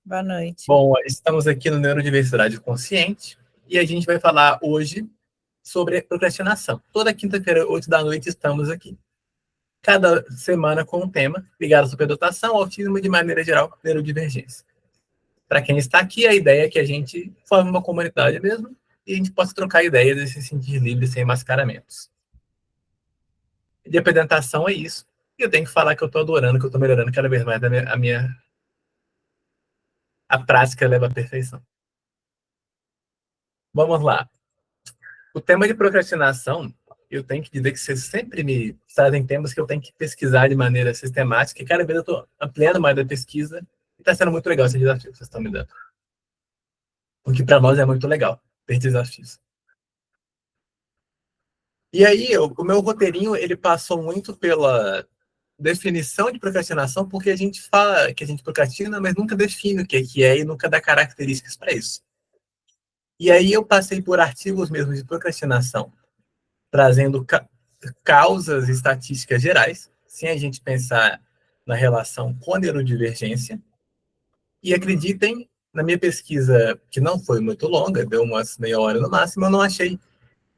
Boa noite. Bom, estamos aqui no Neurodiversidade Consciente e a gente vai falar hoje sobre procrastinação. Toda quinta-feira, 8 da noite, estamos aqui. Cada semana com um tema ligado à superdotação, autismo e, de maneira geral, neurodivergência. Para quem está aqui, a ideia é que a gente forme uma comunidade mesmo e a gente possa trocar ideias e se sentir livre sem mascaramentos. De apresentação é isso. E eu tenho que falar que eu estou adorando, que eu estou melhorando cada vez mais a prática leva à perfeição. Vamos lá. O tema de procrastinação, eu tenho que dizer que vocês sempre me trazem temas que eu tenho que pesquisar de maneira sistemática, e cada vez eu estou ampliando mais a pesquisa, e está sendo muito legal esse desafio que vocês estão me dando. Porque para nós é muito legal ter desafios. E aí, o meu roteirinho, ele passou muito pela definição de procrastinação, porque a gente fala que a gente procrastina, mas nunca define o que é e nunca dá características para isso. E aí eu passei por artigos mesmo de procrastinação, trazendo causas e estatísticas gerais, sem a gente pensar na relação com a neurodivergência. E acreditem, na minha pesquisa, que não foi muito longa, deu umas meia hora no máximo, eu não achei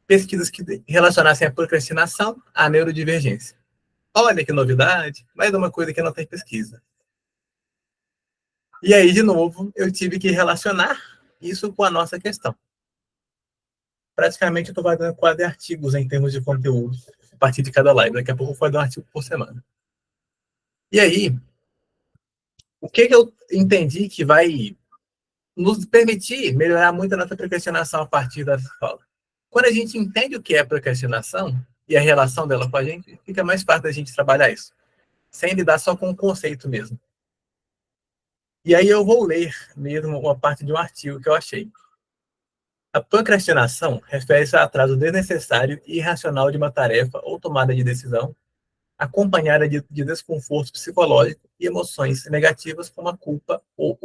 pesquisas que relacionassem a procrastinação à neurodivergência. Olha que novidade, mais uma coisa que não tem pesquisa. E aí, de novo, eu tive que relacionar isso com a nossa questão. Praticamente, eu estou fazendo quase artigos em termos de conteúdo a partir de cada live. Daqui a pouco eu vou fazer um artigo por semana. E aí, o que eu entendi que vai nos permitir melhorar muito a nossa procrastinação a partir dessa escola? Quando a gente entende o que é procrastinação e a relação dela com a gente, fica mais fácil da gente trabalhar isso, sem lidar só com o conceito mesmo. E aí eu vou ler mesmo uma parte de um artigo que eu achei. A procrastinação refere-se ao atraso desnecessário e irracional de uma tarefa ou tomada de decisão, acompanhada de desconforto psicológico e emoções negativas como a culpa ou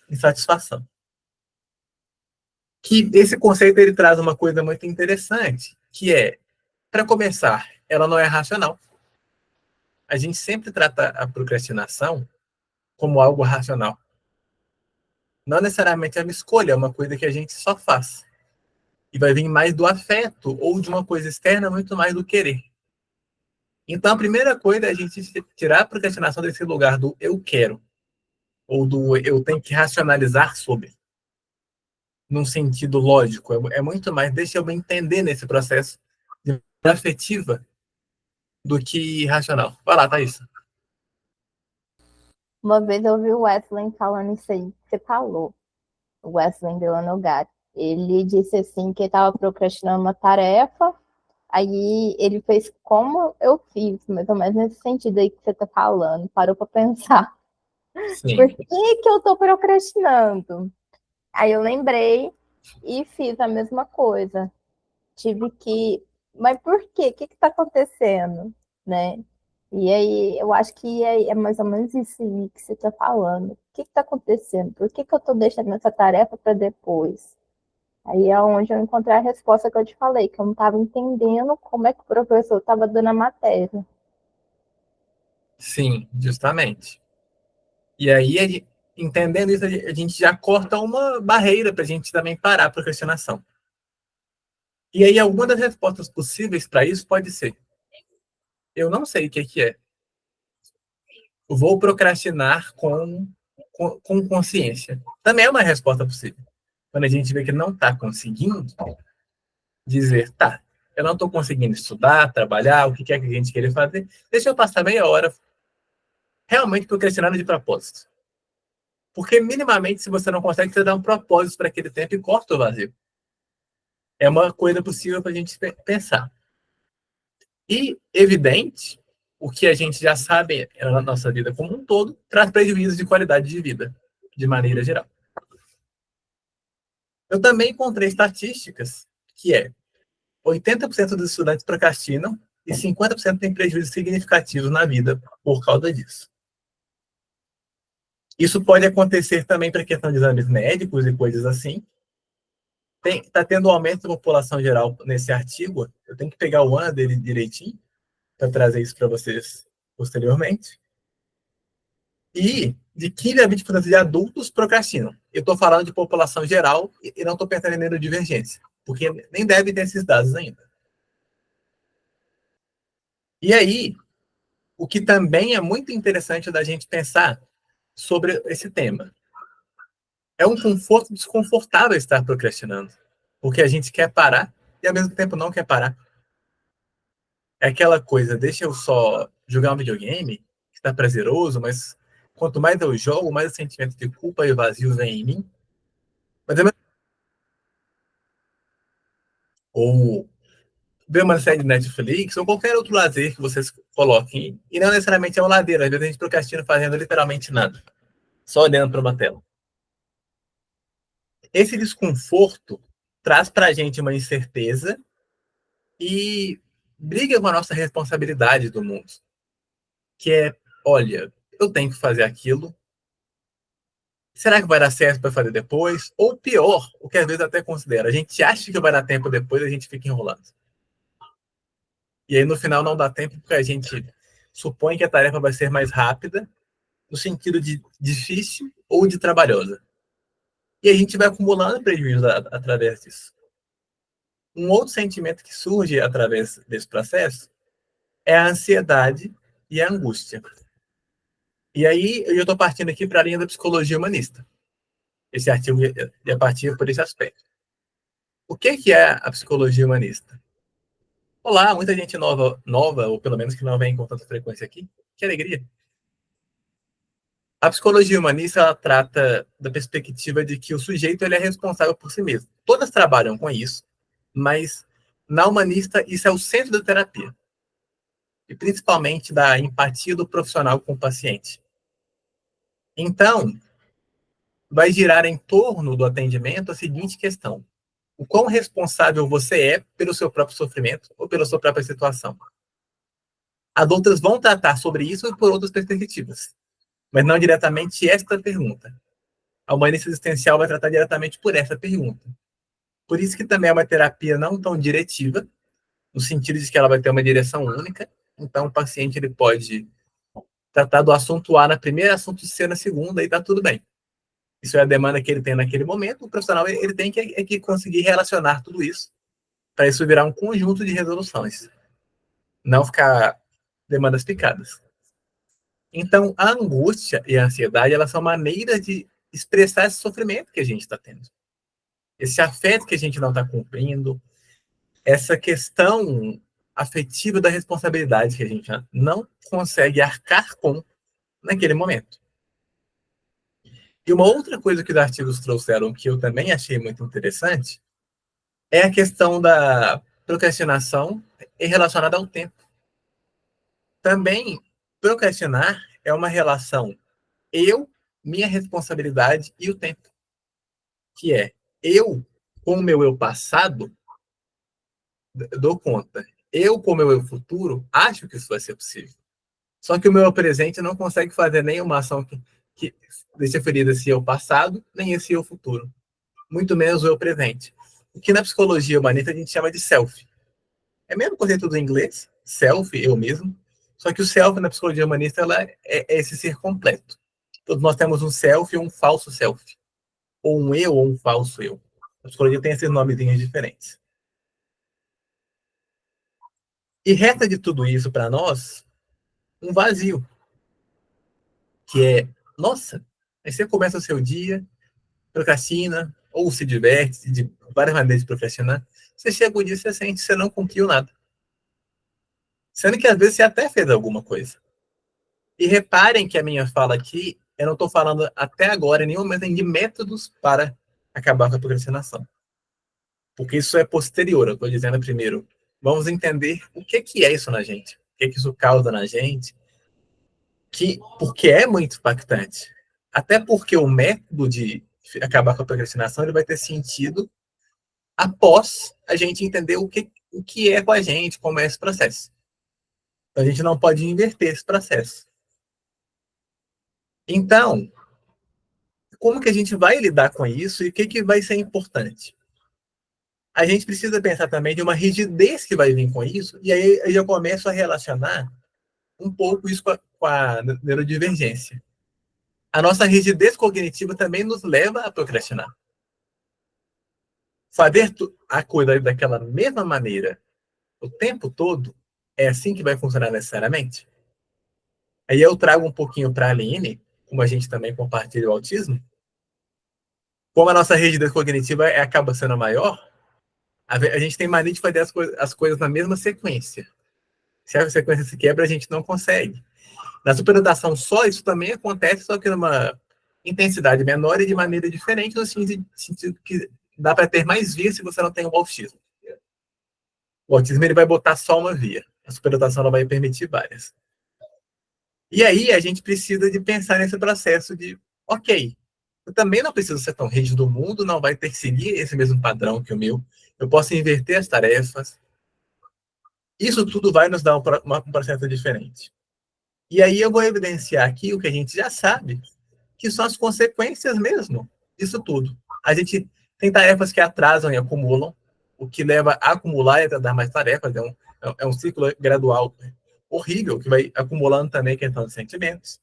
insatisfação. Que esse conceito ele traz uma coisa muito interessante, que é, para começar, ela não é racional. A gente sempre trata a procrastinação como algo racional. Não necessariamente é uma escolha, é uma coisa que a gente só faz. E vai vir mais do afeto ou de uma coisa externa, muito mais do querer. Então, a primeira coisa é a gente tirar a procrastinação desse lugar do eu quero, ou do eu tenho que racionalizar sobre, num sentido lógico. É muito mais, deixa eu me entender nesse processo de afetiva do que racional. Vai lá, Thaís. Uma vez eu vi o Wesley falando isso aí que você falou, o Wesley Delanogat. Ele disse assim que estava procrastinando uma tarefa, aí ele fez como eu fiz, mais ou menos nesse sentido aí que você está falando, parou para pensar. Sim. Por que eu estou procrastinando? Aí eu lembrei e fiz a mesma coisa. Tive que... Mas por quê? O que está acontecendo? Né? E aí eu acho que é mais ou menos isso aí que você está falando. O que está acontecendo? Por que eu estou deixando essa tarefa para depois? Aí é onde eu encontrei a resposta que eu te falei, que eu não estava entendendo como é que o professor estava dando a matéria. Sim, justamente. E aí, entendendo isso, a gente já corta uma barreira para a gente também parar a procrastinação. E aí, alguma das respostas possíveis para isso pode ser: eu não sei o que é. Vou procrastinar com consciência. Também é uma resposta possível. Quando a gente vê que não está conseguindo, dizer, tá, eu não estou conseguindo estudar, trabalhar, o que quer que a gente queira fazer, deixa eu passar meia hora realmente procrastinando de propósito. Porque, minimamente, se você não consegue, você dá um propósito para aquele tempo e corta o vazio. É uma coisa possível para a gente pensar. E, evidente, o que a gente já sabe na nossa vida como um todo traz prejuízos de qualidade de vida, de maneira geral. Eu também encontrei estatísticas que 80% dos estudantes procrastinam e 50% têm prejuízos significativos na vida por causa disso. Isso pode acontecer também para a questão de exames médicos e coisas assim. Está tendo um aumento da população geral nesse artigo. Eu tenho que pegar o ano dele direitinho para trazer isso para vocês posteriormente. E de 15 a 20% de adultos procrastinam. Eu estou falando de população geral e não estou pensando em neurodivergência, porque nem deve ter esses dados ainda. E aí, o que também é muito interessante da gente pensar sobre esse tema. É um conforto desconfortável estar procrastinando, porque a gente quer parar e ao mesmo tempo não quer parar. É aquela coisa, deixa eu só jogar um videogame, que está prazeroso, mas quanto mais eu jogo, mais o sentimento de culpa e vazio vem em mim. Mas ou ver uma série de Netflix, ou qualquer outro lazer que vocês coloquem. E não necessariamente é um lazer, às vezes a gente procrastina fazendo literalmente nada, só olhando para uma tela. Esse desconforto traz para a gente uma incerteza e briga com a nossa responsabilidade do mundo, que é, olha, eu tenho que fazer aquilo, será que vai dar certo para fazer depois? Ou pior, o que às vezes até considera, a gente acha que vai dar tempo depois, a gente fica enrolando. E aí no final não dá tempo porque a gente supõe que a tarefa vai ser mais rápida, no sentido de difícil ou de trabalhosa. E a gente vai acumulando prejuízos através disso. Um outro sentimento que surge através desse processo é a ansiedade e a angústia. E aí eu estou partindo aqui para a linha da psicologia humanista. Esse artigo ia partir por esse aspecto. O que é a psicologia humanista? Olá, muita gente nova, ou pelo menos que não vem com tanta frequência aqui. Que alegria. A psicologia humanista ela trata da perspectiva de que o sujeito ele é responsável por si mesmo. Todas trabalham com isso, mas na humanista isso é o centro da terapia. E principalmente da empatia do profissional com o paciente. Então, vai girar em torno do atendimento a seguinte questão: o quão responsável você é pelo seu próprio sofrimento ou pela sua própria situação? As outras vão tratar sobre isso por outras perspectivas, mas não diretamente esta pergunta. A humanista existencial vai tratar diretamente por essa pergunta. Por isso que também é uma terapia não tão diretiva, no sentido de que ela vai ter uma direção única. Então, o paciente ele pode tratar do assunto A na primeira, assunto C na segunda, e está tudo bem. Isso é a demanda que ele tem naquele momento. O profissional ele tem que conseguir relacionar tudo isso para isso virar um conjunto de resoluções, não ficar demandas picadas. Então, a angústia e a ansiedade elas são maneiras de expressar esse sofrimento que a gente está tendo, esse afeto que a gente não está cumprindo, essa questão afetiva da responsabilidade que a gente não consegue arcar com naquele momento. E uma outra coisa que os artigos trouxeram que eu também achei muito interessante é a questão da procrastinação relacionada ao tempo. Também, procrastinar é uma relação eu, minha responsabilidade e o tempo. Que é, eu, com o meu eu passado, dou conta. Eu, com o meu eu futuro, acho que isso vai ser possível. Só que o meu eu presente não consegue fazer nenhuma ação que deixa ferida esse eu passado, nem esse eu futuro. Muito menos o eu presente. O que na psicologia humanista a gente chama de self. É o mesmo conceito do inglês, self, eu mesmo, só que o self na psicologia humanista ela é esse ser completo. Todos nós temos um self e um falso self. Ou um eu ou um falso eu. A psicologia tem esses nomezinhos diferentes. E resta de tudo isso para nós um vazio. Que é, nossa, aí você começa o seu dia, procrastina, ou se diverte, de várias maneiras de procrastinar. Você chega o dia e você sente que você não cumpriu nada. Sendo que às vezes você até fez alguma coisa. E reparem que a minha fala aqui, eu não estou falando até agora em nenhum momento de métodos para acabar com a procrastinação. Porque isso é posterior, eu estou dizendo primeiro. Vamos entender o que é isso na gente, o que isso causa na gente, porque é muito impactante. Até porque o método de acabar com a procrastinação ele vai ter sentido após a gente entender o que é com a gente, como é esse processo. Então, a gente não pode inverter esse processo. Então, como que a gente vai lidar com isso e o que vai ser importante? A gente precisa pensar também de uma rigidez que vai vir com isso, e aí eu já começo a relacionar um pouco isso com a neurodivergência. a nossa rigidez cognitiva também nos leva a procrastinar. Fazer a coisa daquela mesma maneira o tempo todo é assim que vai funcionar necessariamente? Aí eu trago um pouquinho para a Aline, como a gente também compartilha o autismo, como a nossa rigidez cognitiva acaba sendo maior, a gente tem mania de fazer as coisas na mesma sequência. Se a sequência se quebra, a gente não consegue. Na superdotação só, isso também acontece, só que numa intensidade menor e de maneira diferente, no sentido que dá para ter mais vias se você não tem o autismo. O autismo ele vai botar só uma via. A superdotação ela vai permitir várias. E aí a gente precisa de pensar nesse processo de, ok, eu também não preciso ser tão rígido, o mundo não vai ter que seguir esse mesmo padrão que o meu. Eu posso inverter as tarefas. Isso tudo vai nos dar um processo diferente. E aí eu vou evidenciar aqui o que a gente já sabe, que são as consequências mesmo disso tudo. A gente tem tarefas que atrasam e acumulam, o que leva a acumular e a dar mais tarefas. É um ciclo gradual horrível, que vai acumulando também questão de sentimentos.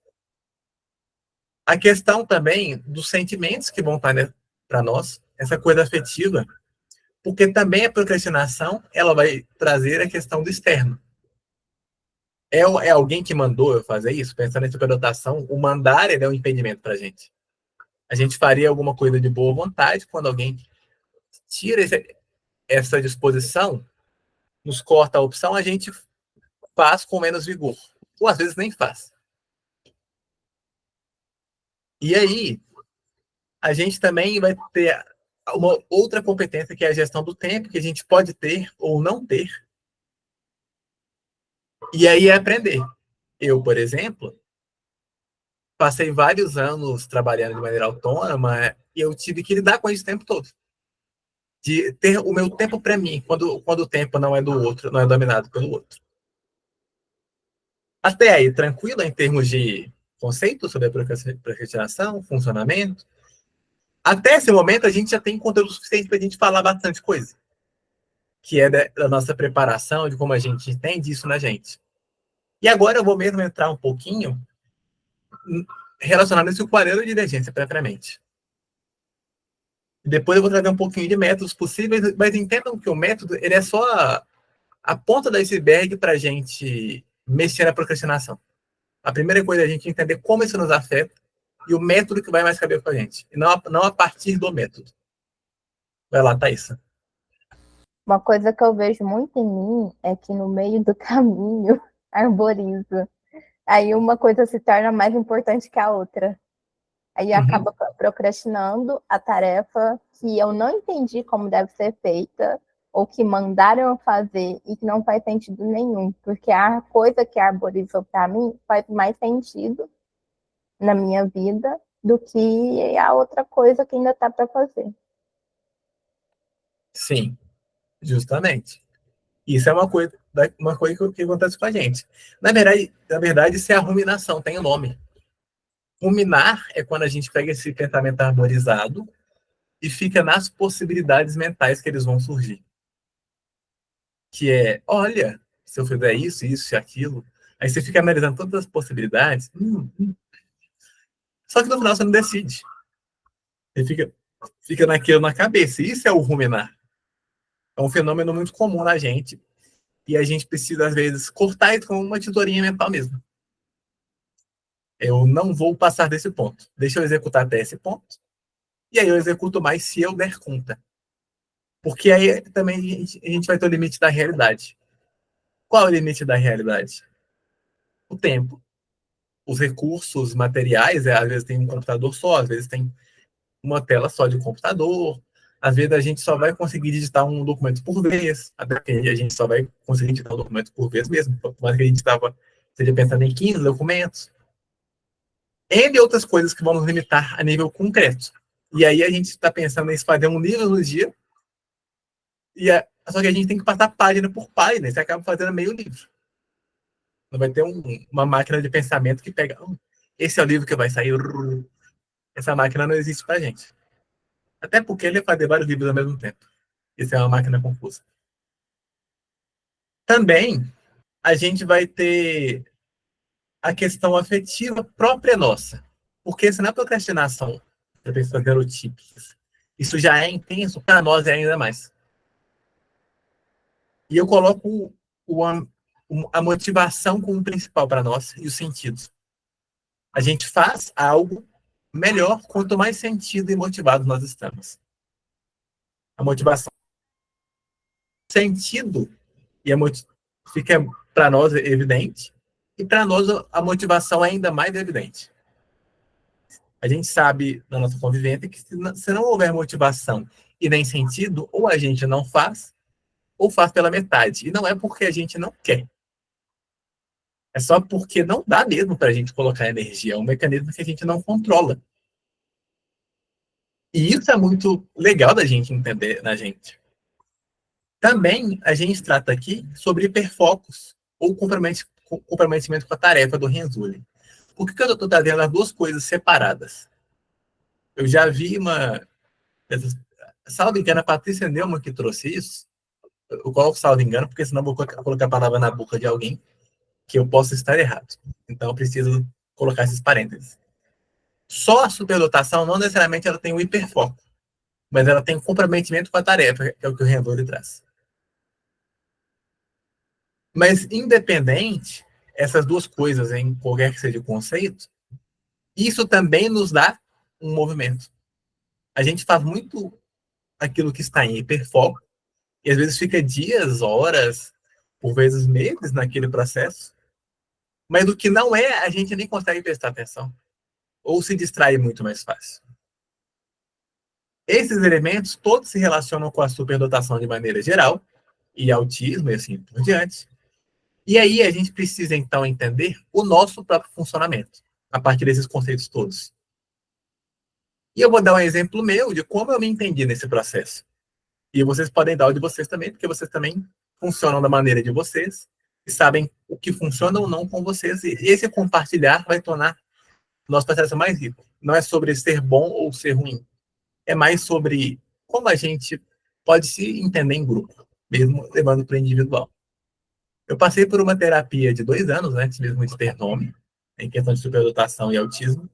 A questão também dos sentimentos que vão estar para nós, essa coisa afetiva, porque também a procrastinação ela vai trazer a questão do externo. É alguém que mandou eu fazer isso? Pensando em superdotação, o mandar ele é um impedimento para a gente. A gente faria alguma coisa de boa vontade quando alguém tira essa disposição, nos corta a opção, a gente faz com menos vigor. Ou às vezes nem faz. E aí, a gente também vai ter uma outra competência que é a gestão do tempo, que a gente pode ter ou não ter. E aí é aprender. Eu, por exemplo, passei vários anos trabalhando de maneira autônoma e eu tive que lidar com isso o tempo todo. De ter o meu tempo para mim, quando o tempo não é do outro, não é dominado pelo outro. Até aí, tranquilo em termos de conceito sobre a procrastinação, funcionamento. Até esse momento, a gente já tem conteúdo suficiente para a gente falar bastante coisa, que é da nossa preparação, de como a gente entende isso na gente. E agora eu vou mesmo entrar um pouquinho relacionado isso com o aparelho de divergência propriamente. Depois eu vou trazer um pouquinho de métodos possíveis, mas entendam que o método ele é só a ponta do iceberg para a gente mexer na procrastinação. A primeira coisa é a gente entender como isso nos afeta e o método que vai mais caber com a gente. E não a partir do método. Vai lá, Thaís. Uma coisa que eu vejo muito em mim é que no meio do caminho arborizo. Aí uma coisa se torna mais importante que a outra. Aí acaba procrastinando a tarefa que eu não entendi como deve ser feita, ou que mandaram eu fazer e que não faz sentido nenhum, porque a coisa que arborizou para mim faz mais sentido na minha vida do que a outra coisa que ainda está para fazer. Sim, justamente. Isso é uma coisa que acontece com a gente. Na verdade, isso é a ruminação, tem o um nome. Ruminar é quando a gente pega esse pensamento arborizado e fica nas possibilidades mentais que eles vão surgir. Que é, olha, se eu fizer isso, isso e aquilo, aí você fica analisando todas as possibilidades. Só que no final você não decide. Você fica naquilo na cabeça. Isso é o ruminar. É um fenômeno muito comum na gente. E a gente precisa, às vezes, cortar isso com uma tesourinha mental mesmo. Eu não vou passar desse ponto. Deixa eu executar até esse ponto. E aí eu executo mais se eu der conta. Porque aí também a gente vai ter o limite da realidade. Qual é o limite da realidade? O tempo. Os recursos materiais, às vezes tem um computador só, às vezes tem uma tela só de computador, às vezes a gente só vai conseguir digitar um documento por vez, até que a gente só vai conseguir digitar um documento por vez mesmo, por mais que a gente esteja pensando em 15 documentos. Entre outras coisas que vão nos limitar a nível concreto. E aí a gente está pensando em fazer um livro no dia, só que a gente tem que passar página por página, e você acaba fazendo meio livro. Não vai ter uma máquina de pensamento que pega, esse é o livro que vai sair. Essa máquina não existe pra gente. Até porque ele ia fazer vários livros ao mesmo tempo. Isso é uma máquina confusa. Também, a gente vai ter a questão afetiva própria nossa. Porque se na procrastinação, para pessoas neurotípicas, isso já é intenso, para nós é ainda mais. E eu coloco a motivação como principal para nós e os sentidos. A gente faz algo melhor quanto mais sentido e motivado nós estamos. A motivação, sentido e fica para nós evidente, e para nós a motivação é ainda mais evidente. A gente sabe na nossa convivência que se não houver motivação e nem sentido, ou a gente não faz, ou faz pela metade. E não é porque a gente não quer. É só porque não dá mesmo para a gente colocar energia. É um mecanismo que a gente não controla. E isso é muito legal da gente entender na gente. Também a gente trata aqui sobre hiperfocos ou comprometimento com a tarefa do Renzulli. Por que eu estou trazendo as duas coisas separadas? Eu já vi salvo engano, a Patrícia Neumann que trouxe isso. Eu coloco salvo engano, porque senão eu vou colocar a palavra na boca de alguém que eu posso estar errado. Então eu preciso colocar esses parênteses. Só a superdotação não necessariamente ela tem o hiperfoco, mas ela tem comprometimento com a tarefa, que é o que o Renzulli traz. Mas independente, essas duas coisas, em qualquer que seja o conceito, isso também nos dá um movimento. A gente faz muito aquilo que está em hiperfoco, e às vezes fica dias, horas, por vezes meses naquele processo, mas o que não é, a gente nem consegue prestar atenção, ou se distrai muito mais fácil. Esses elementos todos se relacionam com a superdotação de maneira geral, e autismo e assim por diante. E aí a gente precisa, então, entender o nosso próprio funcionamento, a partir desses conceitos todos. E eu vou dar um exemplo meu de como eu me entendi nesse processo. E vocês podem dar o de vocês também, porque vocês também funcionam da maneira de vocês, e sabem o que funciona ou não com vocês. E esse compartilhar vai tornar o nosso processo mais rico. Não é sobre ser bom ou ser ruim. É mais sobre como a gente pode se entender em grupo, mesmo levando para o individual. Eu passei por uma terapia de 2 anos, antes mesmo de ter nome, em questão de superdotação e autismo.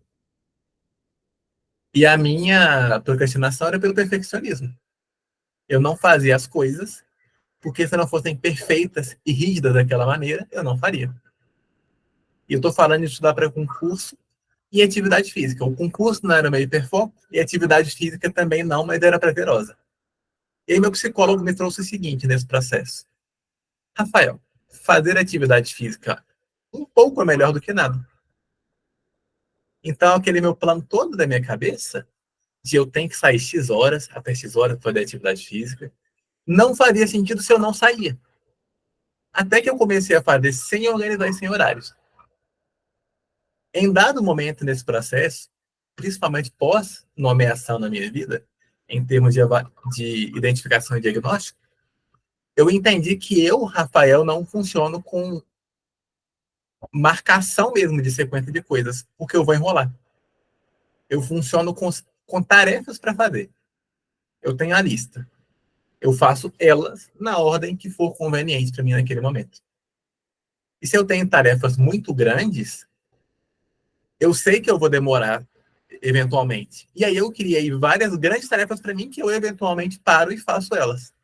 E a minha procrastinação era pelo perfeccionismo. Eu não fazia as coisas, porque se não fossem perfeitas e rígidas daquela maneira, eu não faria. E eu estou falando de estudar para concurso e atividade física. O concurso não era meu hiperfoco, e a atividade física também não, mas era prazerosa. E aí meu psicólogo me trouxe o seguinte nesse processo. Rafael, fazer atividade física um pouco é melhor do que nada. Então, aquele meu plano todo da minha cabeça, de eu tenho que sair X horas, até X horas para fazer atividade física, não faria sentido se eu não saía. Até que eu comecei a fazer sem organizar e sem horários. Em dado momento nesse processo, principalmente pós-nomeação na minha vida, em termos de identificação e diagnóstico, eu entendi que eu, Rafael, não funciono com marcação mesmo de sequência de coisas, porque eu vou enrolar. Eu funciono com tarefas para fazer. Eu tenho a lista. Eu faço elas na ordem que for conveniente para mim naquele momento. E se eu tenho tarefas muito grandes, eu sei que eu vou demorar eventualmente. E aí eu criei várias grandes tarefas para mim que eu eventualmente paro e faço elas.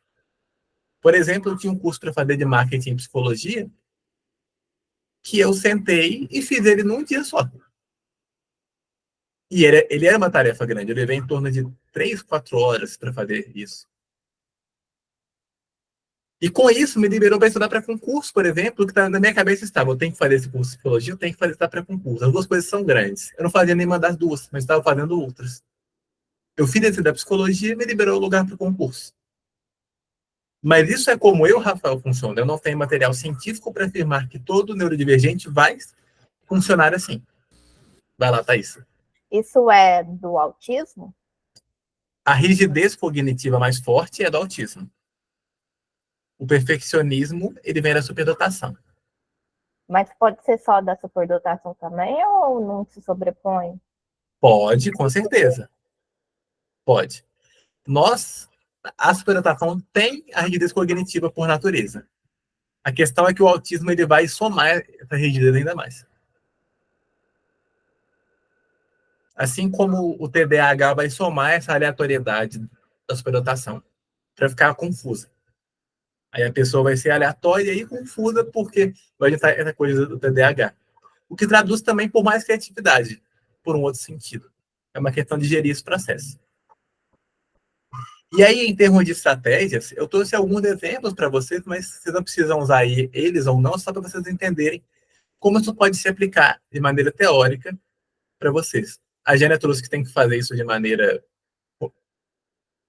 Por exemplo, eu tinha um curso para fazer de marketing e psicologia que eu sentei e fiz ele num dia só. E ele era uma tarefa grande. Eu levei em torno de 3, 4 horas para fazer isso. E com isso me liberou para estudar para concurso, por exemplo, que na minha cabeça estava, eu tenho que fazer esse curso de psicologia, eu tenho que fazer estudar para concurso. As duas coisas são grandes. Eu não fazia nenhuma das duas, mas estava fazendo outras. Eu fiz esse da psicologia e me liberou o lugar para o concurso. Mas isso é como eu, Rafael, funciona. Eu não tenho material científico para afirmar que todo neurodivergente vai funcionar assim. Vai lá, Thaís. Isso é do autismo? A rigidez cognitiva mais forte é do autismo. O perfeccionismo, ele vem da superdotação. Mas pode ser só da superdotação também ou não se sobrepõe? Pode, com certeza. Pode. A superdotação tem a rigidez cognitiva por natureza. A questão é que o autismo ele vai somar essa rigidez ainda mais. Assim como o TDAH vai somar essa aleatoriedade da superdotação, para ficar confusa. Aí a pessoa vai ser aleatória e confusa porque vai estar essa coisa do TDAH. O que traduz também por mais criatividade, por um outro sentido. É uma questão de gerir esse processo. E aí, em termos de estratégias, eu trouxe alguns exemplos para vocês, mas vocês não precisam usar eles ou não, só para vocês entenderem como isso pode se aplicar de maneira teórica para vocês. A Jânia trouxe que tem que fazer isso de maneira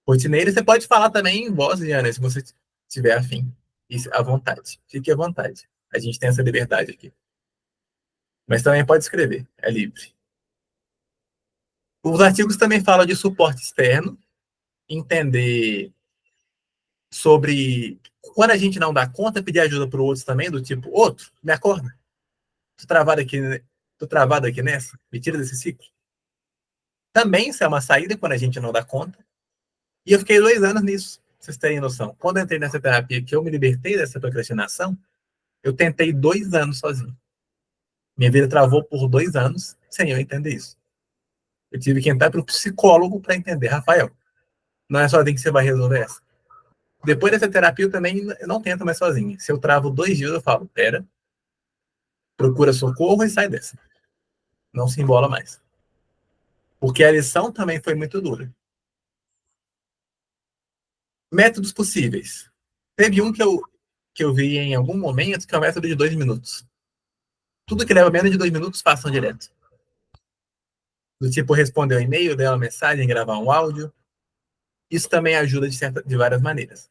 rotineira. Você pode falar também em voz, Jânia, se você tiver afim. Isso, à vontade. Fique à vontade. A gente tem essa liberdade aqui. Mas também pode escrever, é livre. Os artigos também falam de suporte externo, entender sobre quando a gente não dá conta, pedir ajuda para o outro também, do tipo, outro, me acorda. Tô travado aqui nessa, me tira desse ciclo. Também isso é uma saída quando a gente não dá conta. E eu fiquei 2 anos nisso, vocês terem noção. Quando eu entrei nessa terapia, que eu me libertei dessa procrastinação, eu tentei 2 anos sozinho. Minha vida travou por 2 anos sem eu entender isso. Eu tive que entrar para o psicólogo para entender, Rafael, não é sozinho que você vai resolver essa. Depois dessa terapia, eu também não tento mais sozinho. Se eu travo 2 dias, eu falo, pera, procura socorro e sai dessa. Não se embola mais. Porque a lição também foi muito dura. Métodos possíveis. Teve um que eu vi em algum momento, que é o método de 2 minutos. Tudo que leva menos de 2 minutos, façam direto. Do tipo, responder um e-mail, ler uma mensagem, gravar um áudio. Isso também ajuda de várias maneiras.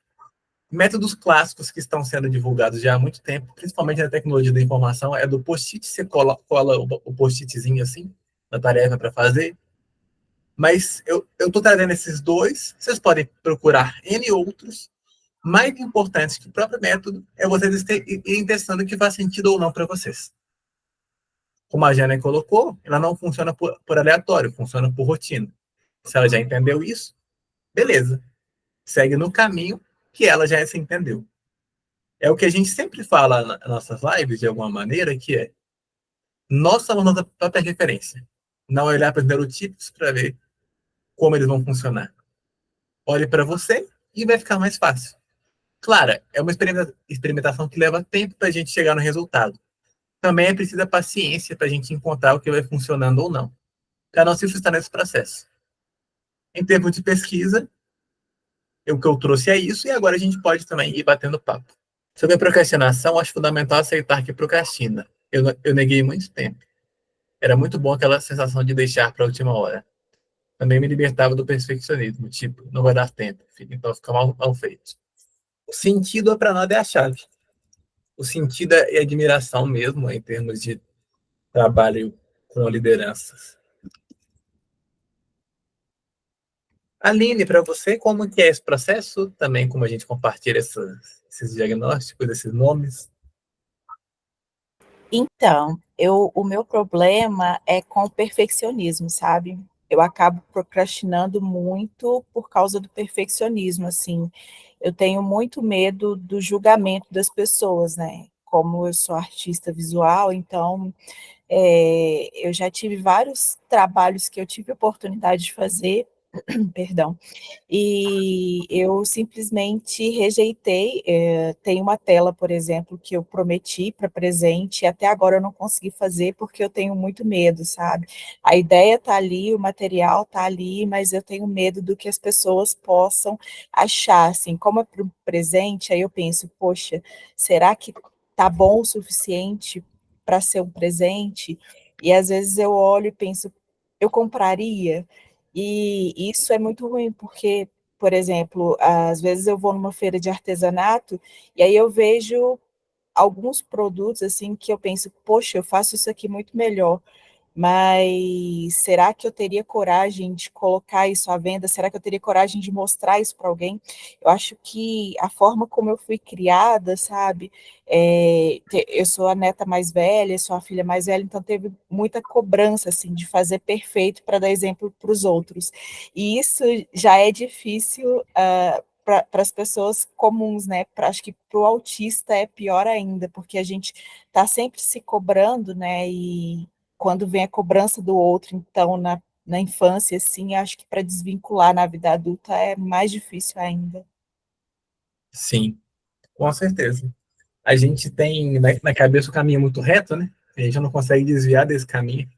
Métodos clássicos que estão sendo divulgados já há muito tempo, principalmente na tecnologia da informação, é do post-it, você cola o post-itzinho assim, na tarefa para fazer. Mas eu estou trazendo esses dois, vocês podem procurar N outros. Mais importante que o próprio método é vocês irem testando o que faz sentido ou não para vocês. Como a Jana colocou, ela não funciona por aleatório, funciona por rotina. Se ela já entendeu isso, beleza. Segue no caminho que ela já se entendeu. É o que a gente sempre fala nas nossas lives, de alguma maneira, que é nós somos nossa própria referência. Não olhar para os neurotipos para ver como eles vão funcionar. Olhe para você e vai ficar mais fácil. Claro, é uma experimentação que leva tempo para a gente chegar no resultado. Também é precisa paciência para a gente encontrar o que vai funcionando ou não, para não se frustrar nesse processo. Em termos de pesquisa, o que eu trouxe é isso, e agora a gente pode também ir batendo papo. Sobre a procrastinação, acho fundamental aceitar que procrastina. Eu neguei muito tempo. Era muito bom aquela sensação de deixar para a última hora. Também me libertava do perfeccionismo, tipo, não vai dar tempo, filho, então fica mal feito. O sentido para nada é a chave. O sentido é admiração mesmo, em termos de trabalho com lideranças. Aline, para você, como que é esse processo? Também como a gente compartilha esses diagnósticos, esses nomes? Então, o meu problema é com o perfeccionismo, sabe? Eu acabo procrastinando muito por causa do perfeccionismo, assim. Eu tenho muito medo do julgamento das pessoas, né? Como eu sou artista visual, então eu já tive vários trabalhos que eu tive oportunidade de fazer, perdão, e eu simplesmente rejeitei. Tem uma tela, por exemplo, que eu prometi para presente, e até agora eu não consegui fazer porque eu tenho muito medo, sabe? A ideia está ali, o material está ali, mas eu tenho medo do que as pessoas possam achar, assim, como é para o presente, aí eu penso, poxa, será que tá bom o suficiente para ser um presente? E às vezes eu olho e penso, eu compraria? E isso é muito ruim, porque, por exemplo, às vezes eu vou numa feira de artesanato e aí eu vejo alguns produtos assim que eu penso, poxa, eu faço isso aqui muito melhor. Mas será que eu teria coragem de colocar isso à venda? Será que eu teria coragem de mostrar isso para alguém? Eu acho que a forma como eu fui criada, sabe? Eu sou a neta mais velha, sou a filha mais velha, então teve muita cobrança, assim, de fazer perfeito para dar exemplo para os outros. E isso já é difícil para as pessoas comuns, né? Acho que para o autista é pior ainda, porque a gente está sempre se cobrando, né? E quando vem a cobrança do outro, então, na infância, assim, acho que para desvincular na vida adulta é mais difícil ainda. Sim, com certeza. A gente tem na cabeça o caminho muito reto, né? A gente não consegue desviar desse caminho,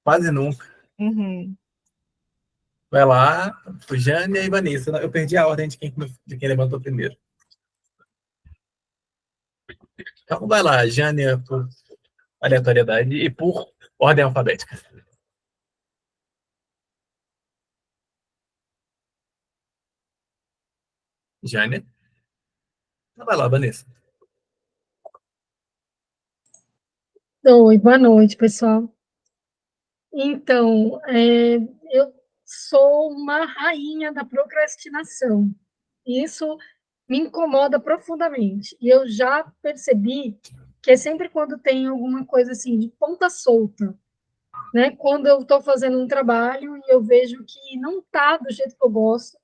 quase nunca. Uhum. Vai lá, Jane e Vanessa. Eu perdi a ordem de quem levantou primeiro. Então vai lá, Jane por aleatoriedade e por ordem alfabética. Jane. Então vai lá, Vanessa. Oi, boa noite, pessoal. Então, eu sou uma rainha da procrastinação. Isso me incomoda profundamente. E eu já percebi que é sempre quando tem alguma coisa assim de ponta solta, né? Quando eu estou fazendo um trabalho e eu vejo que não está do jeito que eu gosto,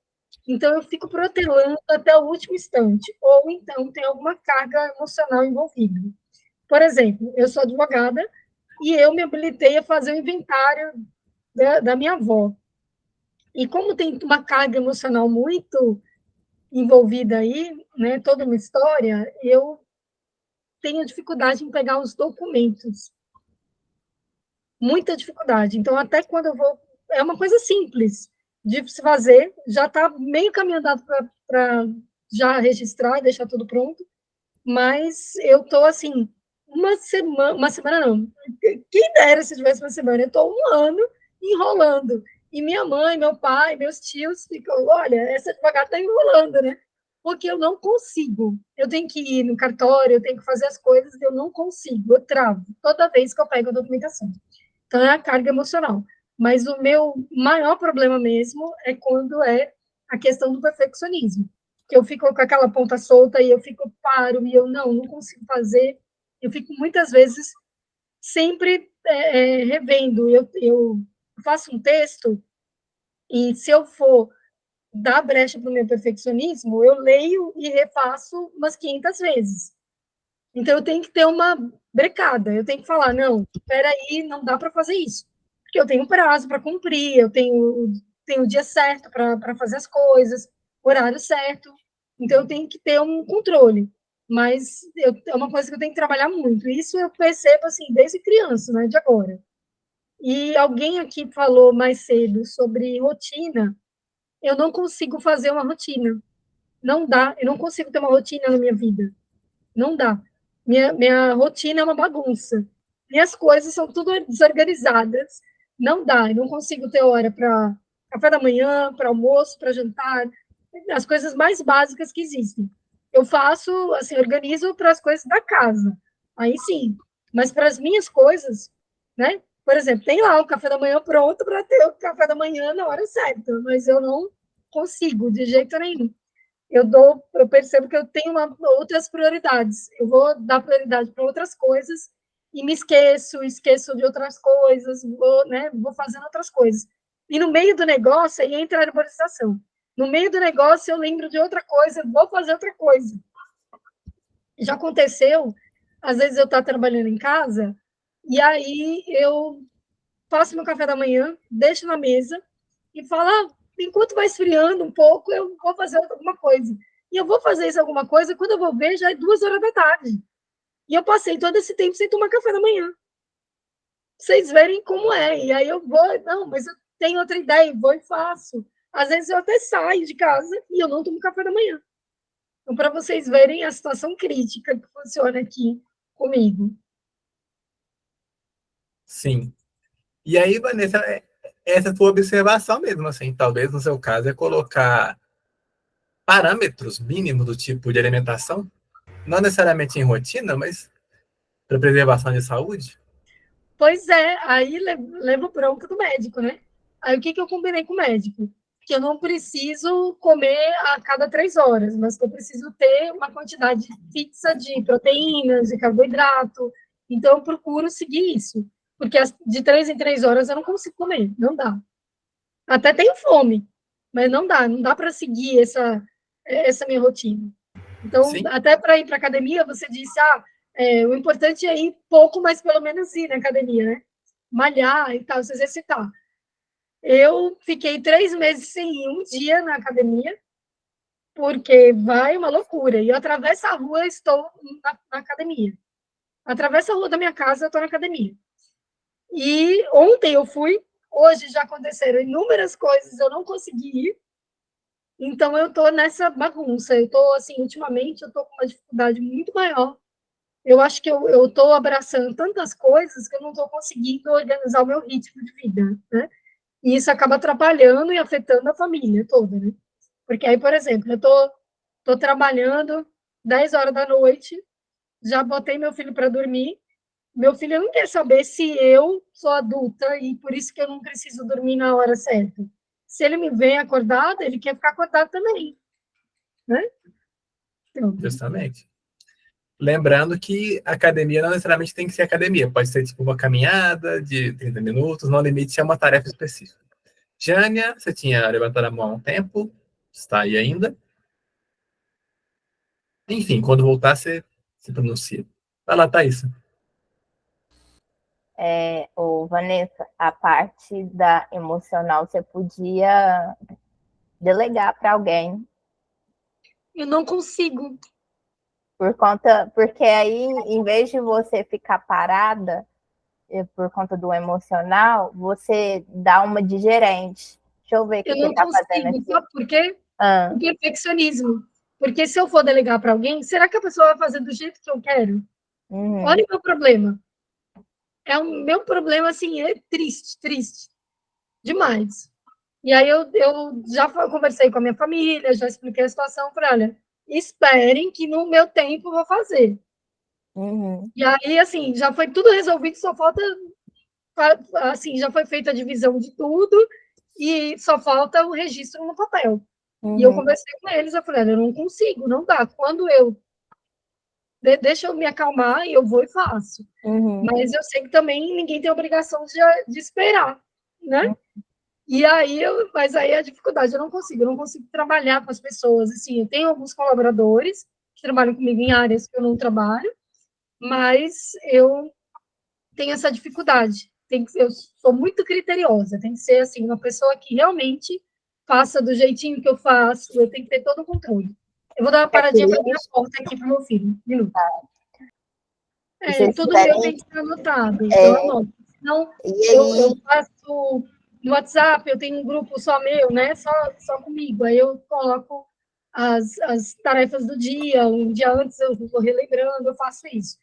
então eu fico protelando até o último instante. Ou então tem alguma carga emocional envolvida. Por exemplo, eu sou advogada e eu me habilitei a fazer o inventário da minha avó. E como tem uma carga emocional muito envolvida aí, né, toda uma história, eu tenho dificuldade em pegar os documentos. Muita dificuldade. Então, até quando eu vou. É uma coisa simples de se fazer, já está meio caminho andado para já registrar e deixar tudo pronto, mas eu estou assim, uma semana não, quem dera se tivesse uma semana, eu estou um ano enrolando, e minha mãe, meu pai, meus tios ficam, olha, essa advogada está enrolando, né, porque eu não consigo, eu tenho que ir no cartório, eu tenho que fazer as coisas, eu não consigo, eu travo, toda vez que eu pego a documentação, então é a carga emocional, mas o meu maior problema mesmo é quando é a questão do perfeccionismo, que eu fico com aquela ponta solta e eu fico paro e eu não consigo fazer. Eu fico muitas vezes sempre revendo. Eu faço um texto e se eu for dar brecha para o meu perfeccionismo, eu leio e refaço umas 500 vezes. Então eu tenho que ter uma brecada. Eu tenho que falar, não, espera aí, não dá para fazer isso, porque eu tenho um prazo para cumprir, eu tenho o dia certo para fazer as coisas, horário certo. Então, eu tenho que ter um controle. Mas é uma coisa que eu tenho que trabalhar muito. Isso eu percebo, assim, desde criança, não é de agora. E alguém aqui falou mais cedo sobre rotina. Eu não consigo fazer uma rotina. Não dá. Eu não consigo ter uma rotina na minha vida. Não dá. Minha rotina é uma bagunça. Minhas coisas são tudo desorganizadas. Não dá. Eu não consigo ter hora para café da manhã, para almoço, para jantar, as coisas mais básicas que existem. Eu faço, assim, organizo para as coisas da casa. Aí sim. Mas para as minhas coisas, né? Por exemplo, tem lá o café da manhã pronto para ter o café da manhã na hora certa, mas eu não consigo de jeito nenhum. Eu percebo que eu tenho outras prioridades. Eu vou dar prioridade para outras coisas e me esqueço de outras coisas, vou fazendo outras coisas. E no meio do negócio, aí entra a arborização. No meio do negócio, eu lembro de outra coisa, vou fazer outra coisa. Já aconteceu, às vezes eu estou trabalhando em casa, e aí eu faço meu café da manhã, deixo na mesa e falo, enquanto vai esfriando um pouco, eu vou fazer alguma coisa. E eu vou fazer isso alguma coisa, quando eu vou ver, já é 2 horas da tarde. E eu passei todo esse tempo sem tomar café da manhã. Vocês verem como é. E aí eu vou, não, mas eu tenho outra ideia, vou e faço. Às vezes eu até saio de casa e eu não tomo café da manhã. Então, para vocês verem a situação crítica que funciona aqui comigo. Sim. E aí, Vanessa, essa é a tua observação mesmo, assim, talvez no seu caso é colocar parâmetros mínimos do tipo de alimentação, não necessariamente em rotina, mas para preservação de saúde. Pois é, aí levo bronca do médico, né? Aí o que eu combinei com o médico? Que eu não preciso comer a cada 3 horas, mas que eu preciso ter uma quantidade fixa de proteínas, de carboidrato. Então, eu procuro seguir isso. Porque de 3 em 3 horas eu não consigo comer, não dá. Até tenho fome, mas não dá para seguir essa minha rotina. Então, Sim. até para ir para academia, você disse, o importante é ir pouco, mas pelo menos ir na academia, né? Malhar e tal, se exercitar. Eu fiquei 3 meses sem ir um dia na academia, porque vai uma loucura. E eu atravesso a rua, estou na academia. Atravesso a rua da minha casa, eu estou na academia. E ontem eu fui, hoje já aconteceram inúmeras coisas, eu não consegui ir. Então eu estou nessa bagunça. Eu estou, assim, ultimamente, eu estou com uma dificuldade muito maior. Eu acho que eu estou abraçando tantas coisas que eu não estou conseguindo organizar o meu ritmo de vida, né? E isso acaba atrapalhando e afetando a família toda, né? Porque aí, por exemplo, eu tô trabalhando 10 horas da noite, já botei meu filho para dormir. Meu filho não quer saber se eu sou adulta e por isso que eu não preciso dormir na hora certa. Se ele me vê acordado, ele quer ficar acordado também, né? Então, Justamente. Lembrando que academia não necessariamente tem que ser academia. Pode ser tipo uma caminhada de 30 minutos, no limite é uma tarefa específica. Jânia, você tinha levantado a mão há um tempo, está aí ainda. Enfim, quando voltar, você se pronuncia. Vai lá, Thaís. Vanessa, a parte da emocional você podia delegar para alguém, eu não consigo. porque aí, em vez de você ficar parada por conta do emocional, você dá uma de gerente. Deixa eu ver o que Eu ele não está fazendo consigo. aqui. Sabe por quê? Ah, O perfeccionismo. Porque se eu for delegar para alguém, será que a pessoa vai fazer do jeito que eu quero? Olha o meu problema. O meu problema, assim, é triste, triste. Demais. E aí eu já conversei com a minha família, já expliquei a situação, falei, olha, esperem que no meu tempo eu vou fazer. E aí, assim, já foi tudo resolvido, só falta, assim, já foi feita a divisão de tudo e só falta o registro no papel. E eu conversei com eles, eu falei, olha, eu não consigo, não dá. Quando deixa eu me acalmar e eu vou e faço. Mas eu sei que também ninguém tem obrigação de esperar, né? E aí, mas aí a dificuldade, eu não consigo trabalhar com as pessoas, assim, eu tenho alguns colaboradores que trabalham comigo em áreas que eu não trabalho, mas eu tenho essa dificuldade, eu sou muito criteriosa, tem que ser, assim, uma pessoa que realmente faça do jeitinho que eu faço, eu tenho que ter todo o controle. Eu vou dar uma paradinha para abrir a porta aqui para o meu filho, um minuto. Tudo meu tem que ser anotado, eu anoto. Senão, eu faço no WhatsApp, eu tenho um grupo só meu, né? Só comigo. Aí eu coloco as tarefas do dia, um dia antes eu vou relembrando, eu faço isso.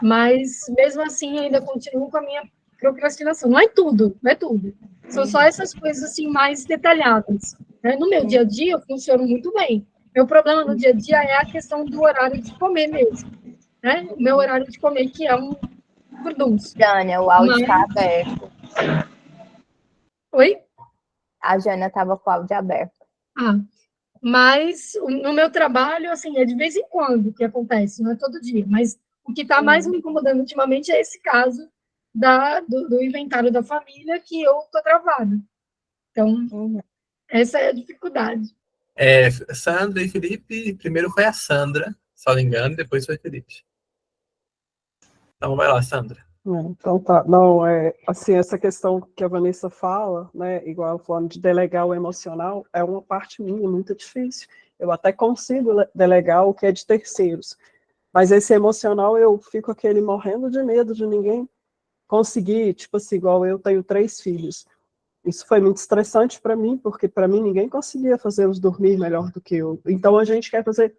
Mas, mesmo assim, ainda continuo com a minha procrastinação. Não é tudo, não é tudo. São só essas coisas assim mais detalhadas. Né? No meu dia a dia, eu funciono muito bem. Meu problema no dia a dia é a questão do horário de comer mesmo. Né? O meu horário de comer, que é um furdunço. Jânia, o áudio está aberto. Oi? A Jânia estava com o áudio aberto. Mas no meu trabalho, assim, é de vez em quando que acontece, não é todo dia. Mas o que está mais me incomodando ultimamente é esse caso do inventário da família, que eu estou travada. Então, essa é a dificuldade. Sandra e Felipe, primeiro foi a Sandra, se não me engano, depois foi o Felipe. Então vai lá, Sandra. Então tá, não, assim, essa questão que a Vanessa fala, né, igual falando de delegar o emocional, é uma parte minha muito difícil. Eu até consigo delegar o que é de terceiros, mas esse emocional eu fico aquele morrendo de medo de ninguém conseguir, tipo assim, igual eu tenho 3 filhos. Isso foi muito estressante para mim, porque para mim ninguém conseguia fazê-los dormir melhor do que eu. Então a gente quer fazer.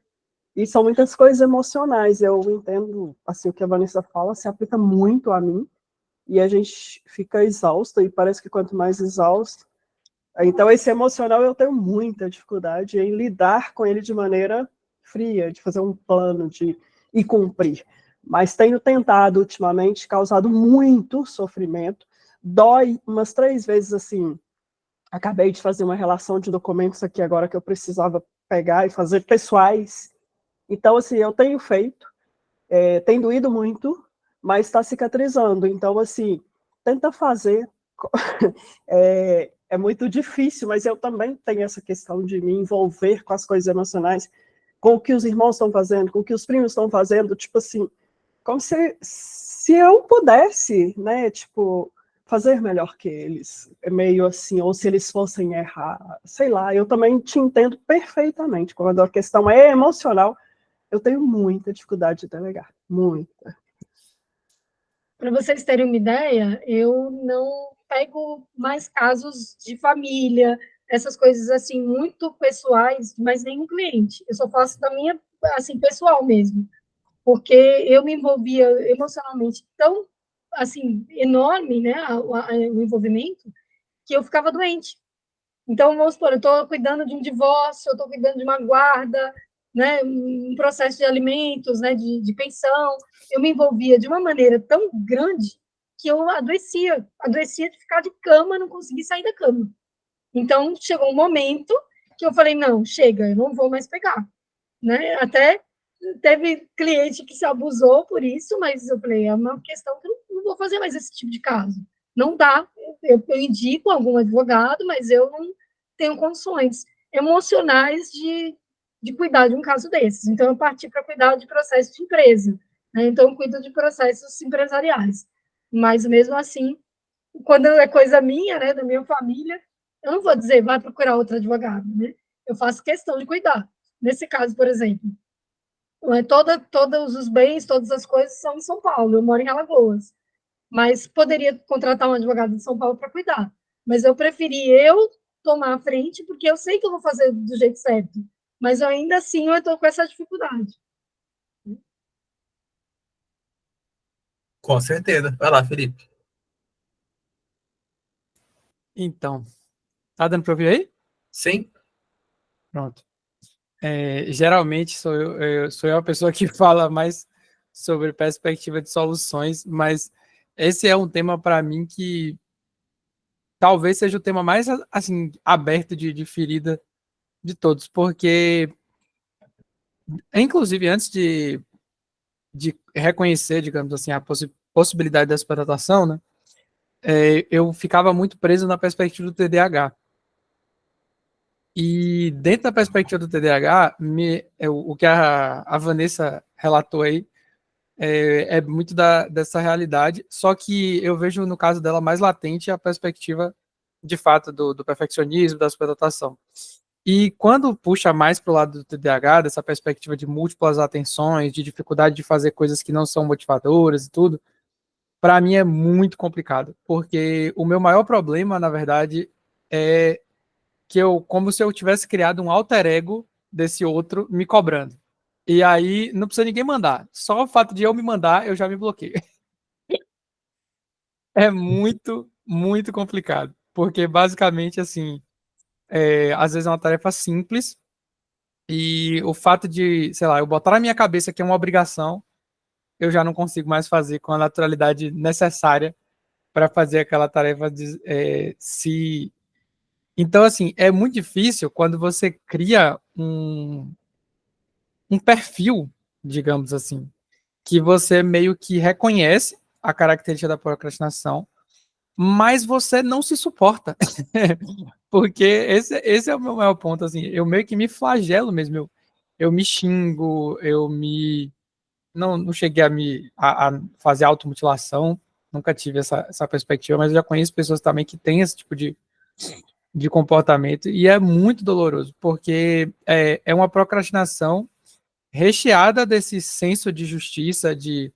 E são muitas coisas emocionais. Eu entendo, assim, o que a Vanessa fala se aplica muito a mim, e a gente fica exausta, e parece que quanto mais exausto. Então, esse emocional eu tenho muita dificuldade em lidar com ele de maneira fria, de fazer um plano e cumprir. Mas tenho tentado, ultimamente, causado muito sofrimento. Dói umas 3 vezes, assim. Acabei de fazer uma relação de documentos aqui agora que eu precisava pegar e fazer pessoais. Então, assim, eu tenho feito, tem doído muito, mas está cicatrizando. Então, assim, tenta fazer. É muito difícil, mas eu também tenho essa questão de me envolver com as coisas emocionais, com o que os irmãos estão fazendo, com o que os primos estão fazendo, tipo assim, como se eu pudesse, né, tipo, fazer melhor que eles, é meio assim, ou se eles fossem errar, sei lá, eu também te entendo perfeitamente. Quando a questão é emocional, eu tenho muita dificuldade de delegar, muita. Para vocês terem uma ideia, eu não pego mais casos de família, essas coisas assim muito pessoais, mas nenhum cliente. Eu só faço da minha, assim, pessoal mesmo, porque eu me envolvia emocionalmente tão, assim, enorme, né, o envolvimento, que eu ficava doente. Então, vamos supor, eu estou cuidando de um divórcio, eu estou cuidando de uma guarda, né, um processo de alimentos, né, de pensão. Eu me envolvia de uma maneira tão grande que eu adoecia de ficar de cama, não conseguia sair da cama. Então, chegou um momento que eu falei, não, chega, eu não vou mais pegar, né? Até teve cliente que se abusou por isso, mas eu falei, é uma questão que eu não vou fazer mais esse tipo de caso. Não dá, eu indico algum advogado, mas eu não tenho condições emocionais de cuidar de um caso desses. Então, eu parti para cuidar de processo de empresa, né? Então, eu cuido de processos empresariais. Mas, mesmo assim, quando é coisa minha, né, da minha família, eu não vou dizer, vai procurar outro advogado, né? Eu faço questão de cuidar. Nesse caso, por exemplo, todos os bens, todas as coisas são em São Paulo, eu moro em Alagoas, mas poderia contratar um advogado de São Paulo para cuidar, mas eu preferi eu tomar a frente, porque eu sei que eu vou fazer do jeito certo, mas eu, ainda assim eu estou com essa dificuldade. Com certeza. Vai lá, Felipe. Então, tá dando para ouvir aí? Sim? Pronto. Geralmente sou eu a pessoa que fala mais sobre perspectiva de soluções, mas esse é um tema para mim que talvez seja o tema mais assim aberto de ferida de todos, porque inclusive antes de reconhecer, digamos assim, a possibilidade da superdotação, né, eu ficava muito preso na perspectiva do TDAH. E dentro da perspectiva do TDAH, o que a Vanessa relatou aí é muito dessa realidade, só que eu vejo no caso dela mais latente a perspectiva de fato do perfeccionismo, da superdotação. E quando puxa mais para o lado do TDAH, dessa perspectiva de múltiplas atenções, de dificuldade de fazer coisas que não são motivadoras e tudo, para mim é muito complicado, porque o meu maior problema, na verdade, é que como se eu tivesse criado um alter ego desse outro me cobrando. E aí não precisa ninguém mandar. Só o fato de eu me mandar, eu já me bloqueio. É muito, muito complicado. Porque basicamente, assim, às vezes é uma tarefa simples e o fato de, sei lá, eu botar na minha cabeça que é uma obrigação, eu já não consigo mais fazer com a naturalidade necessária para fazer aquela tarefa se. Então, assim, é muito difícil quando você cria um perfil, digamos assim, que você meio que reconhece a característica da procrastinação, mas você não se suporta. Porque esse é o meu maior ponto, assim, eu meio que me flagelo mesmo, eu me xingo, não cheguei a fazer automutilação, nunca tive essa perspectiva, mas eu já conheço pessoas também que têm esse tipo de comportamento, e é muito doloroso, porque é uma procrastinação recheada desse senso de justiça, de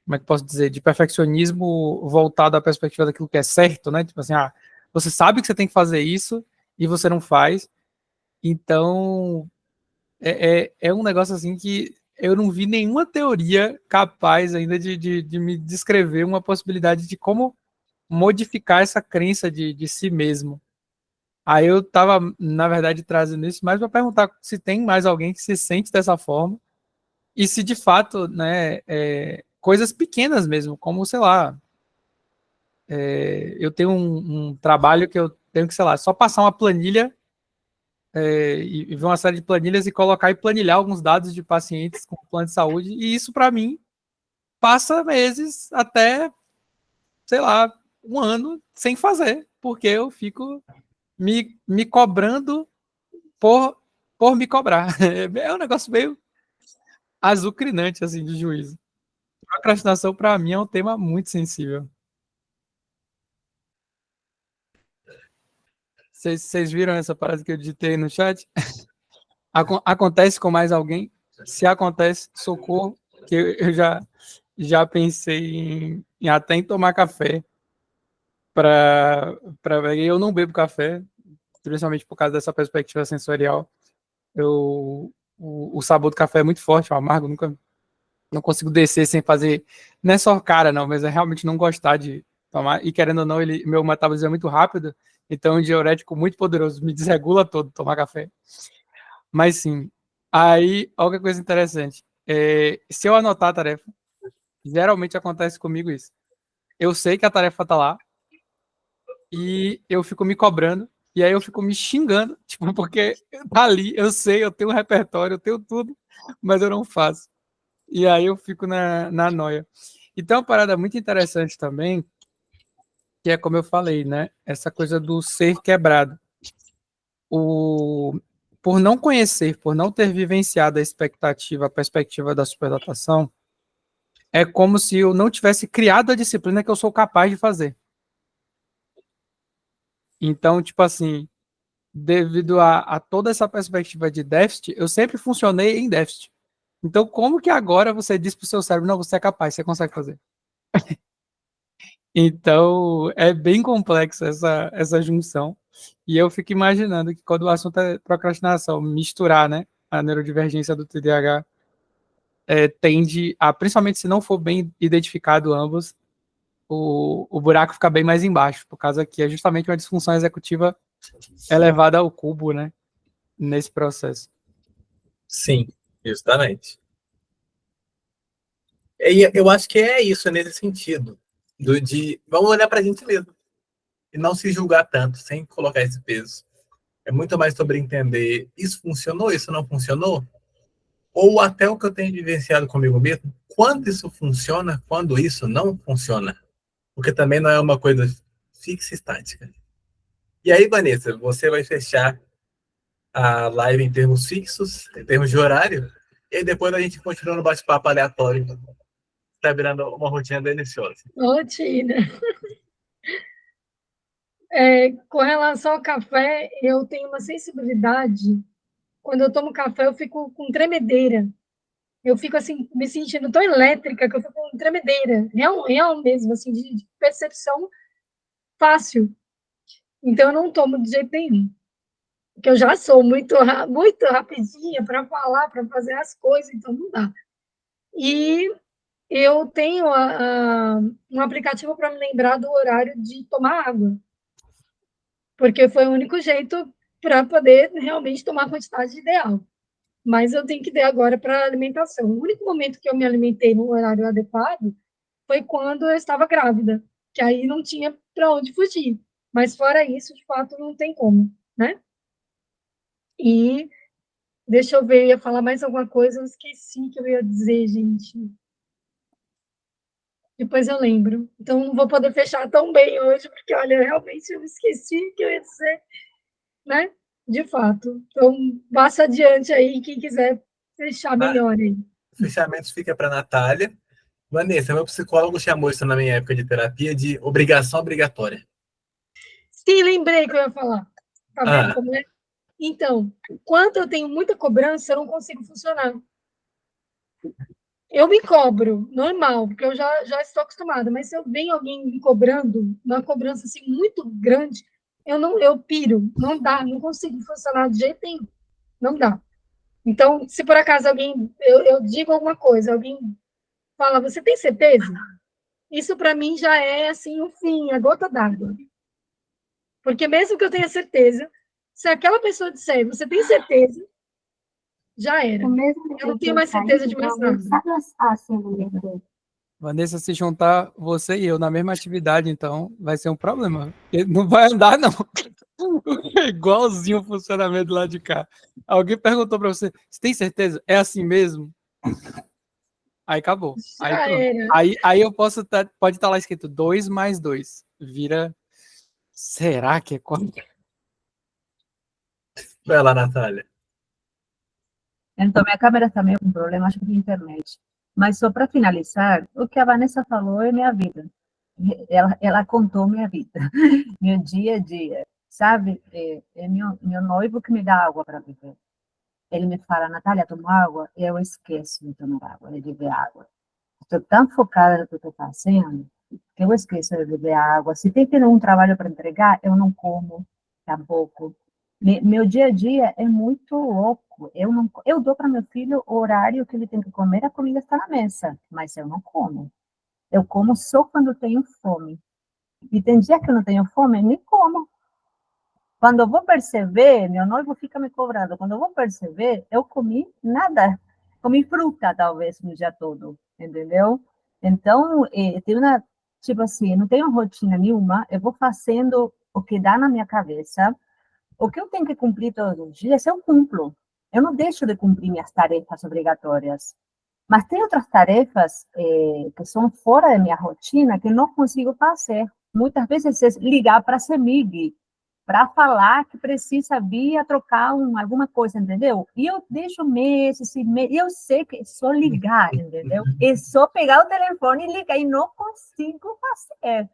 como é que posso dizer, de perfeccionismo voltado à perspectiva daquilo que é certo, né? Tipo assim, você sabe que você tem que fazer isso e você não faz. Então, é um negócio assim que eu não vi nenhuma teoria capaz ainda de me descrever uma possibilidade de como modificar essa crença de si mesmo. Aí eu estava, na verdade, trazendo isso mais para perguntar se tem mais alguém que se sente dessa forma e se de fato, né, coisas pequenas mesmo, como, sei lá, eu tenho um trabalho que eu tenho que, sei lá, só passar uma planilha e ver uma série de planilhas e colocar e planilhar alguns dados de pacientes com plano de saúde, e isso para mim passa meses até, sei lá, um ano sem fazer, porque eu fico me cobrando por me cobrar. É um negócio meio azucrinante, assim, de juízo. procrastinação para mim é um tema muito sensível. Vocês viram essa parada que eu digitei no chat? Acontece com mais alguém? Se acontece, socorro, que eu já pensei em até em tomar café para eu não bebo café, principalmente por causa dessa perspectiva sensorial. O sabor do café é muito forte, o amargo, nunca não consigo descer sem fazer, não é só cara não, mas é realmente não gostar de tomar, e querendo ou não, meu metabolismo é muito rápido, então é um diurético muito poderoso, me desregula todo tomar café. Mas sim, aí, olha que coisa interessante, se eu anotar a tarefa, geralmente acontece comigo isso, eu sei que a tarefa tá lá, e eu fico me cobrando, e aí eu fico me xingando, tipo, porque tá ali, eu sei, eu tenho um repertório, eu tenho tudo, mas eu não faço. E aí eu fico na noia. E tem uma parada muito interessante também, que é como eu falei, né? Essa coisa do ser quebrado. Por não conhecer, por não ter vivenciado a perspectiva da superdotação, é como se eu não tivesse criado a disciplina que eu sou capaz de fazer. Então, tipo assim, devido a toda essa perspectiva de déficit, eu sempre funcionei em déficit. Então, como que agora você diz para o seu cérebro, não, você é capaz, você consegue fazer? Então, é bem complexa essa junção. E eu fico imaginando que quando o assunto é procrastinação, misturar, né, a neurodivergência do TDAH tende a, principalmente se não for bem identificado ambos, o buraco fica bem mais embaixo, por causa que é justamente uma disfunção executiva elevada ao cubo, né, nesse processo. Sim, justamente. E eu acho que é isso, nesse sentido. Vamos olhar para a gente mesmo. E não se julgar tanto, sem colocar esse peso. É muito mais sobre entender, isso funcionou, isso não funcionou? Ou até o que eu tenho vivenciado comigo mesmo, quando isso funciona, quando isso não funciona. Porque também não é uma coisa fixa e estática. E aí, Vanessa, você vai fechar a live em termos fixos, em termos de horário, e aí depois a gente continua no bate-papo aleatório. Tá virando uma rotina deliciosa. Rotina. Com relação ao café, eu tenho uma sensibilidade. Quando eu tomo café, eu fico com tremedeira. Eu fico assim, me sentindo tão elétrica que eu fico com tremedeira. Real mesmo, assim, de percepção fácil. Então, eu não tomo de jeito nenhum. Porque eu já sou muito rapidinha para falar, para fazer as coisas, então não dá. E eu tenho um aplicativo para me lembrar do horário de tomar água, porque foi o único jeito para poder realmente tomar a quantidade ideal. Mas eu tenho que ter agora para alimentação. O único momento que eu me alimentei no horário adequado foi quando eu estava grávida, que aí não tinha para onde fugir. Mas fora isso, de fato, não tem como, né? E deixa eu ver, eu ia falar mais alguma coisa, eu esqueci que eu ia dizer, gente. Depois eu lembro. Então, não vou poder fechar tão bem hoje, porque, olha, realmente eu esqueci que eu ia dizer, né? De fato. Então, passa adiante aí, quem quiser fechar melhor aí. O fechamento fica para a Natália. Vanessa, meu psicólogo chamou isso na minha época de terapia de obrigação obrigatória. Sim, lembrei que eu ia falar. Tá vendo como é? Então, quando eu tenho muita cobrança, eu não consigo funcionar. Eu me cobro, normal, porque eu já estou acostumada, mas se eu venho alguém me cobrando, uma cobrança assim muito grande, eu piro, não dá, não consigo funcionar de jeito nenhum, não dá. Então, se por acaso eu digo alguma coisa, alguém fala, você tem certeza? Isso para mim já é assim o fim, a gota d'água. Porque mesmo que eu tenha certeza, se aquela pessoa disser, você tem certeza, já era. Eu não tenho mais certeza de mais nada. Vanessa, se juntar você e eu na mesma atividade, então vai ser um problema. Não vai andar, não. É igualzinho o funcionamento lá de cá. Alguém perguntou para você, você tem certeza? É assim mesmo? Aí acabou. Aí eu pode estar lá escrito 2 mais 2. Vira. Será que é 4? Vai lá, Natália. Então, minha câmera está meio com problema, acho que de internet. Mas só para finalizar, o que a Vanessa falou é minha vida. Ela contou minha vida, meu dia a dia, sabe? É meu noivo que me dá água para beber. Ele me fala, Natália, toma água, e eu esqueço de tomar água, de beber água. Estou tão focada no que estou fazendo, que eu esqueço de beber água. Se tem que ter um trabalho para entregar, eu não como, tampouco. Meu dia a dia é muito louco. Eu dou para meu filho o horário que ele tem que comer, a comida está na mesa, mas eu não como. Eu como só quando tenho fome. E tem dia que eu não tenho fome, nem como. Quando eu vou perceber, meu noivo fica me cobrando. Quando eu vou perceber, eu comi nada. Comi fruta, talvez, no dia todo, entendeu? Então, tem uma, tipo assim, não tenho rotina nenhuma, eu vou fazendo o que dá na minha cabeça. O que eu tenho que cumprir todos os dias, eu cumpro. Eu não deixo de cumprir minhas tarefas obrigatórias. Mas tem outras tarefas que são fora da minha rotina que não consigo fazer. Muitas vezes é ligar para a CEMIG, para falar que precisa vir a trocar alguma coisa, entendeu? E eu deixo meses e meses, eu sei que é só ligar, entendeu? É só pegar o telefone e ligar, e não consigo fazer.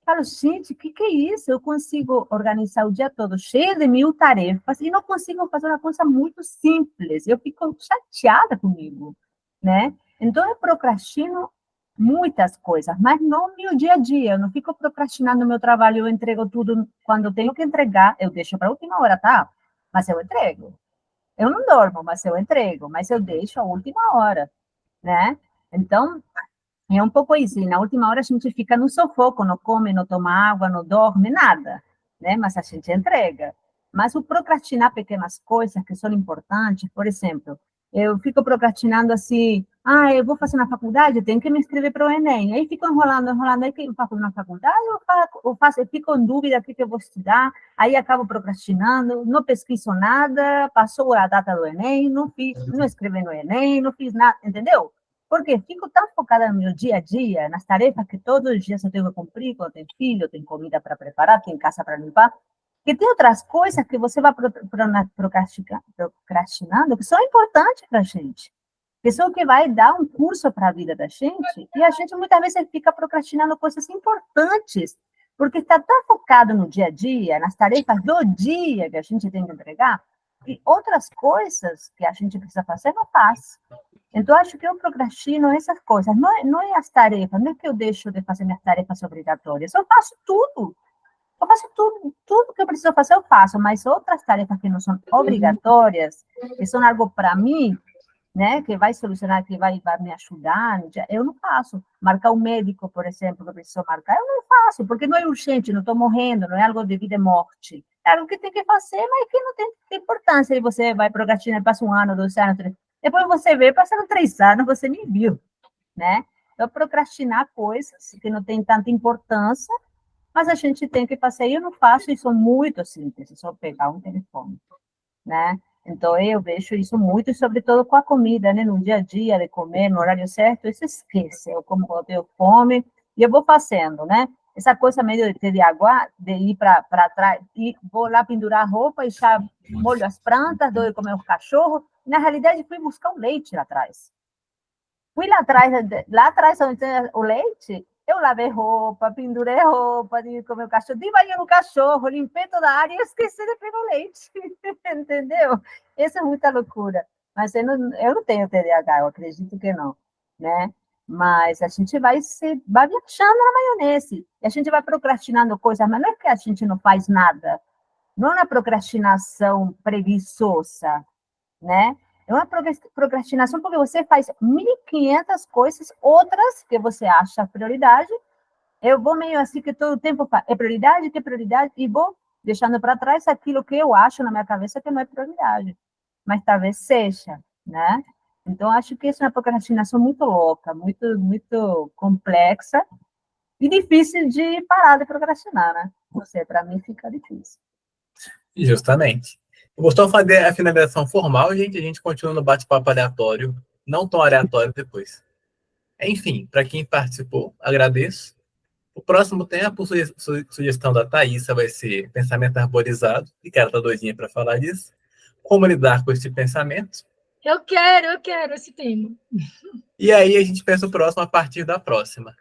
Falo, gente, o que é isso? Eu consigo organizar o dia todo cheio de 1000 tarefas e não consigo fazer uma coisa muito simples. Eu fico chateada comigo, né? Então, eu procrastino muitas coisas, mas não no meu dia a dia. Eu não fico procrastinando o meu trabalho, eu entrego tudo quando eu tenho que entregar. Eu deixo para a última hora, tá? Mas eu entrego. Eu não dormo, mas eu entrego. Mas eu deixo a última hora, né? Então, é um pouco isso, e na última hora a gente fica no sufoco, não come, não toma água, não dorme, nada, né? Mas a gente entrega. Mas o procrastinar pequenas coisas que são importantes, por exemplo, eu fico procrastinando assim, eu vou fazer na faculdade, tenho que me inscrever para o Enem, aí fico enrolando, aí que eu faço na faculdade, eu fico em dúvida o que eu vou estudar, aí acabo procrastinando, não pesquiso nada, passou a data do Enem, não escrevi no Enem, não fiz nada, entendeu? Porque fico tão focada no meu dia a dia, nas tarefas que todos os dias eu tenho que cumprir, quando tem filho, tem comida para preparar, tem casa para limpar, que tem outras coisas que você vai procrastinando que são importantes para a gente, que são o que vai dar um curso para a vida da gente, e a gente muitas vezes fica procrastinando coisas importantes, porque está tão focado no dia a dia, nas tarefas do dia que a gente tem que entregar, e outras coisas que a gente precisa fazer não faz. Então, acho que eu procrastino essas coisas. Não é as tarefas, não é que eu deixo de fazer minhas tarefas obrigatórias. Eu faço tudo. Eu faço tudo. Tudo que eu preciso fazer, eu faço. Mas outras tarefas que não são obrigatórias, que são algo para mim, né, que vai solucionar, que vai me ajudar, eu não faço. Marcar um médico, por exemplo, que eu preciso marcar, eu não faço, porque não é urgente, não estou morrendo, não é algo de vida e morte. É algo que tem que fazer, mas que não tem importância. E você vai procrastinar, passa 1 ano, 2 anos, 3. Depois você vê, passando 3 anos, você nem viu, né? Então, procrastinar coisas que não têm tanta importância, mas a gente tem que fazer. Eu não faço isso muito simples, é só pegar um telefone, né? Então, eu vejo isso muito, sobretudo com a comida, né? No dia a dia, de comer no horário certo, isso esquece. Eu como eu tenho fome, e eu vou fazendo, né? Essa coisa meio de TDAH, de ir para trás, e vou lá pendurar a roupa e já molho as plantas, dou de comer os cachorros. Na realidade, fui buscar o leite lá atrás. Fui lá atrás onde tem o leite, eu lavei roupa, pendurei roupa, de comer o cachorro, dei banho no cachorro, limpei toda a área e esqueci de pegar o leite. Entendeu? Isso é muita loucura. Mas eu não tenho TDAH, eu acredito que não, né? Mas a gente vai viajando na maionese. E a gente vai procrastinando coisas, mas não é que a gente não faz nada. Não é uma procrastinação preguiçosa, né? É uma procrastinação porque você faz 1.500 coisas, outras que você acha prioridade. Eu vou meio assim que todo o tempo é prioridade, e vou deixando para trás aquilo que eu acho na minha cabeça que não é prioridade, mas talvez seja, né? Então, acho que isso é uma procrastinação muito louca, muito, muito complexa e difícil de parar de procrastinar, né? Não sei, para mim fica difícil. Justamente. Eu vou só fazer a finalização formal, gente. A gente continua no bate-papo aleatório, não tão aleatório depois. Enfim, para quem participou, agradeço. O próximo tema, por sugestão da Thaísa, vai ser pensamento arborizado, e que ela tá doidinha para falar disso. Como lidar com esse pensamento. Eu quero esse tema. E aí a gente pensa o próximo a partir da próxima.